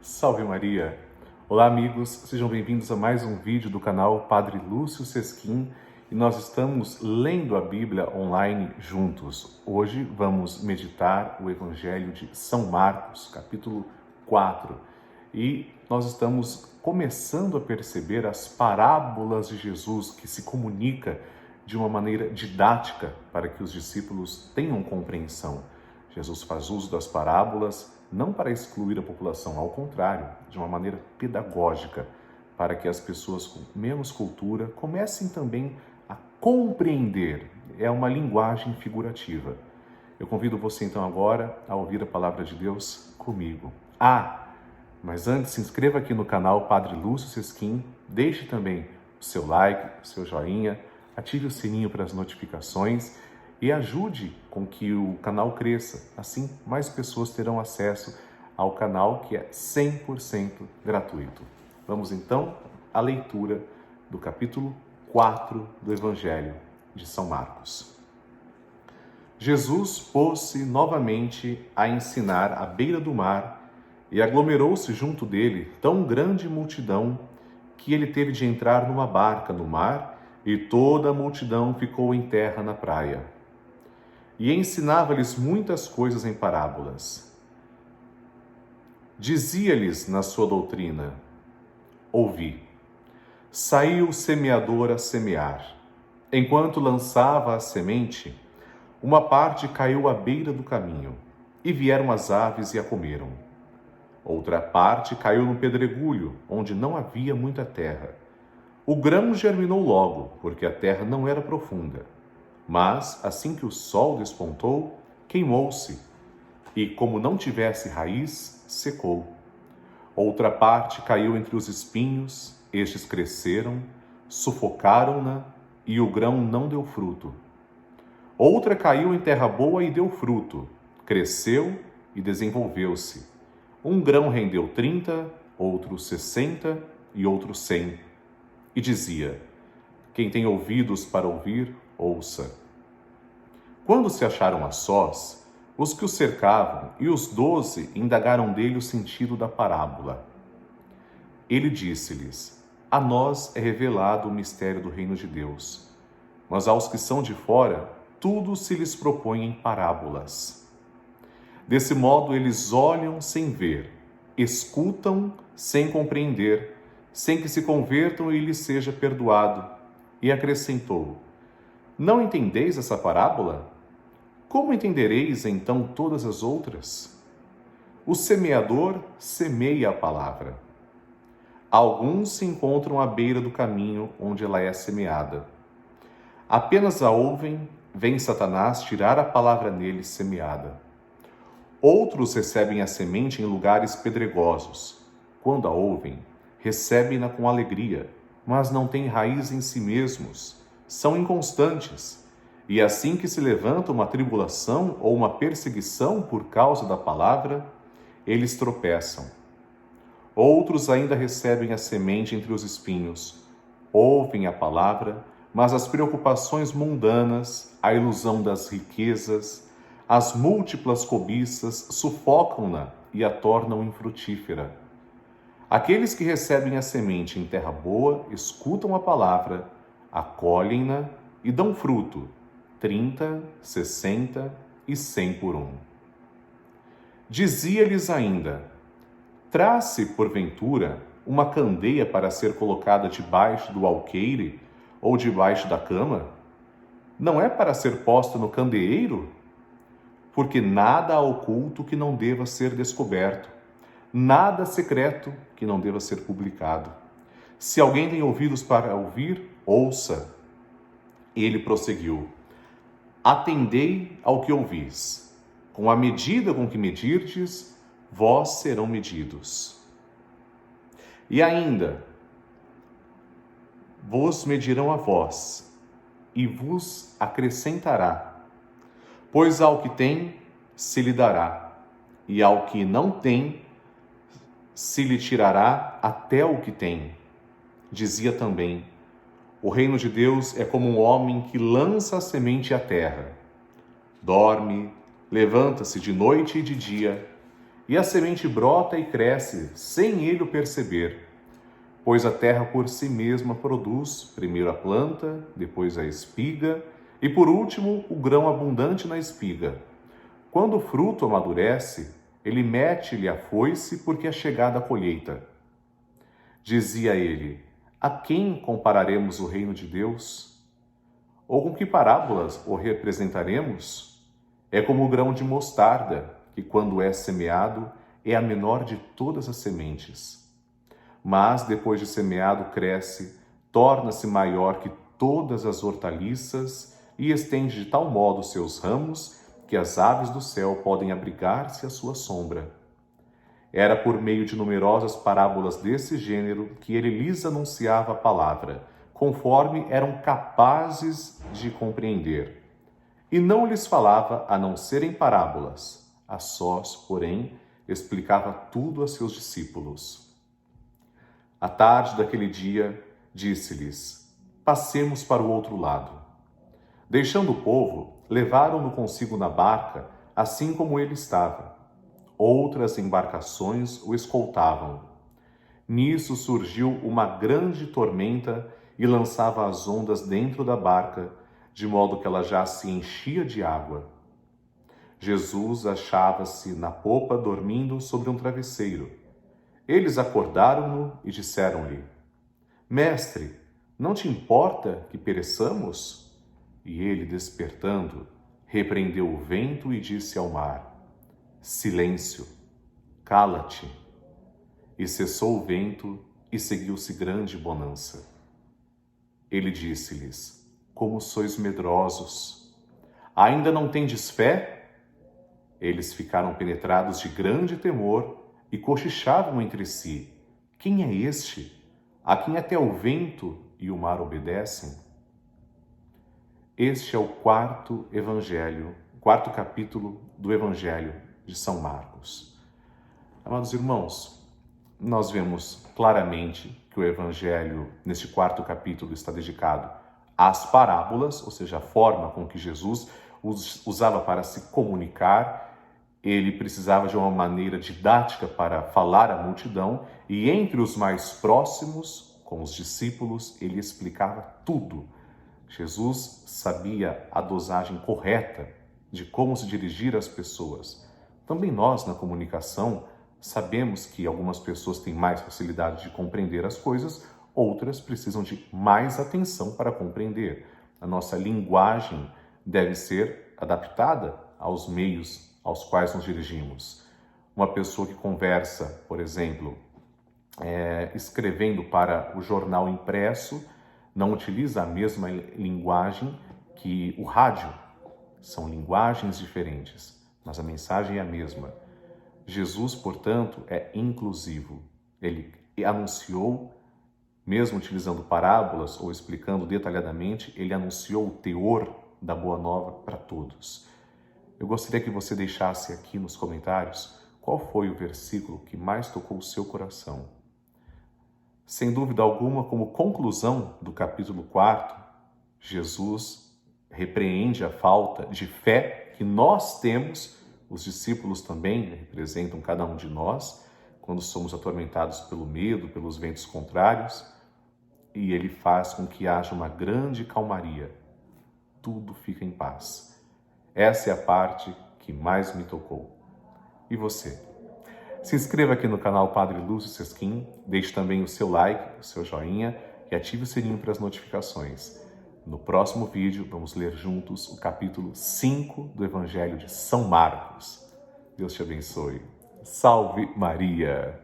Salve Maria! Olá amigos, sejam bem-vindos a mais um vídeo do canal Padre Lúcio Sesquim e nós estamos lendo a Bíblia online juntos. Hoje vamos meditar o Evangelho de São Marcos, capítulo 4, e nós estamos começando a perceber as parábolas de Jesus que se comunica de uma maneira didática para que os discípulos tenham compreensão. Jesus faz uso das parábolas não para excluir a população, ao contrário, de uma maneira pedagógica, para que as pessoas com menos cultura comecem também a compreender. É uma linguagem figurativa. Eu convido você então agora a ouvir a palavra de Deus comigo. Mas antes, se inscreva aqui no canal Padre Lúcio Sesquim, deixe também o seu like, o seu joinha, ative o sininho para as notificações e ajude com que o canal cresça. Assim, mais pessoas terão acesso ao canal que é 100% gratuito. Vamos então à leitura do capítulo 4 do Evangelho de São Marcos. Jesus pôs-se novamente a ensinar à beira do mar e aglomerou-se junto dele tão grande multidão que ele teve de entrar numa barca no mar e toda a multidão ficou em terra na praia. E ensinava-lhes muitas coisas em parábolas. Dizia-lhes na sua doutrina: ouvi, saiu o semeador a semear. Enquanto lançava a semente, uma parte caiu à beira do caminho, e vieram as aves e a comeram. Outra parte caiu no pedregulho, onde não havia muita terra. O grão germinou logo, porque a terra não era profunda. Mas, assim que o sol despontou, queimou-se, e, como não tivesse raiz, secou. Outra parte caiu entre os espinhos, estes cresceram, sufocaram-na, e o grão não deu fruto. Outra caiu em terra boa e deu fruto, cresceu e desenvolveu-se. Um grão rendeu 30, outro 60 e outro 100. E dizia: quem tem ouvidos para ouvir, ouça. Quando se acharam a sós, os que o cercavam e os 12 indagaram dele o sentido da parábola. Ele disse-lhes: a nós é revelado o mistério do reino de Deus, mas aos que são de fora, tudo se lhes propõe em parábolas. Desse modo, eles olham sem ver, escutam sem compreender, sem que se convertam e lhes seja perdoado. E acrescentou: não entendeis essa parábola? Como entendereis então todas as outras? O semeador semeia a palavra. Alguns se encontram à beira do caminho onde ela é semeada. Apenas a ouvem, vem Satanás tirar a palavra neles semeada. Outros recebem a semente em lugares pedregosos. Quando a ouvem, recebem-na com alegria, mas não têm raiz em si mesmos, são inconstantes, e assim que se levanta uma tribulação ou uma perseguição por causa da palavra, eles tropeçam. Outros ainda recebem a semente entre os espinhos, ouvem a palavra, mas as preocupações mundanas, a ilusão das riquezas, as múltiplas cobiças sufocam-na e a tornam infrutífera. Aqueles que recebem a semente em terra boa escutam a palavra, acolhem-na e dão fruto, 30, 60 e 100 por um. Dizia-lhes ainda: traz-se, porventura, uma candeia para ser colocada debaixo do alqueire ou debaixo da cama? Não é para ser posta no candeeiro? Porque nada há oculto que não deva ser descoberto, nada secreto que não deva ser publicado. Se alguém tem ouvidos para ouvir, ouça. Ele prosseguiu: atendei ao que ouvis. Com a medida com que medirdes, vós serão medidos. E ainda, vos medirão a vós, e vos acrescentará. Pois ao que tem, se lhe dará, e ao que não tem, se lhe tirará até o que tem. Dizia também: o reino de Deus é como um homem que lança a semente à terra. Dorme, levanta-se de noite e de dia, e a semente brota e cresce, sem ele o perceber. Pois a terra por si mesma produz primeiro a planta, depois a espiga e por último o grão abundante na espiga. Quando o fruto amadurece, ele mete-lhe a foice porque é chegada a colheita. Dizia ele: a quem compararemos o reino de Deus? Ou com que parábolas o representaremos? É como o grão de mostarda, que quando é semeado é a menor de todas as sementes. Mas depois de semeado cresce, torna-se maior que todas as hortaliças e estende de tal modo seus ramos que as aves do céu podem abrigar-se à sua sombra. Era por meio de numerosas parábolas desse gênero que ele lhes anunciava a palavra, conforme eram capazes de compreender. E não lhes falava a não ser em parábolas. A sós, porém, explicava tudo a seus discípulos. À tarde daquele dia, disse-lhes: passemos para o outro lado. Deixando o povo, levaram-no consigo na barca, assim como ele estava. Outras embarcações o escoltavam. Nisso surgiu uma grande tormenta e lançava as ondas dentro da barca, de modo que ela já se enchia de água. Jesus achava-se na popa dormindo sobre um travesseiro. Eles acordaram-no e disseram-lhe: Mestre, não te importa que pereçamos? E ele, despertando, repreendeu o vento e disse ao mar: Silêncio, cala-te. E cessou o vento e seguiu-se grande bonança. Ele disse-lhes: Como sois medrosos! Ainda não tendes fé? Eles ficaram penetrados de grande temor e cochichavam entre si: Quem é este, a quem até o vento e o mar obedecem? Este é o quarto capítulo do Evangelho de São Marcos. Amados irmãos, nós vemos claramente que o Evangelho, neste quarto capítulo, está dedicado às parábolas, ou seja, a forma com que Jesus usava para se comunicar. Ele precisava de uma maneira didática para falar à multidão, e entre os mais próximos, com os discípulos, ele explicava tudo. Jesus sabia a dosagem correta de como se dirigir às pessoas. Também nós, na comunicação, sabemos que algumas pessoas têm mais facilidade de compreender as coisas, outras precisam de mais atenção para compreender. A nossa linguagem deve ser adaptada aos meios aos quais nos dirigimos. Uma pessoa que conversa, por exemplo, escrevendo para o jornal impresso, não utiliza a mesma linguagem que o rádio. São linguagens diferentes, mas a mensagem é a mesma. Jesus, portanto, é inclusivo. Ele anunciou, mesmo utilizando parábolas ou explicando detalhadamente, ele anunciou o teor da Boa Nova para todos. Eu gostaria que você deixasse aqui nos comentários qual foi o versículo que mais tocou o seu coração. Sem dúvida alguma, como conclusão do capítulo 4, Jesus repreende a falta de fé que nós temos. Os discípulos também representam cada um de nós, quando somos atormentados pelo medo, pelos ventos contrários, e ele faz com que haja uma grande calmaria. Tudo fica em paz. Essa é a parte que mais me tocou. E você? Se inscreva aqui no canal Padre Lúcio Sesquim, deixe também o seu like, o seu joinha e ative o sininho para as notificações. No próximo vídeo, vamos ler juntos o capítulo 5 do Evangelho de São Marcos. Deus te abençoe. Salve Maria!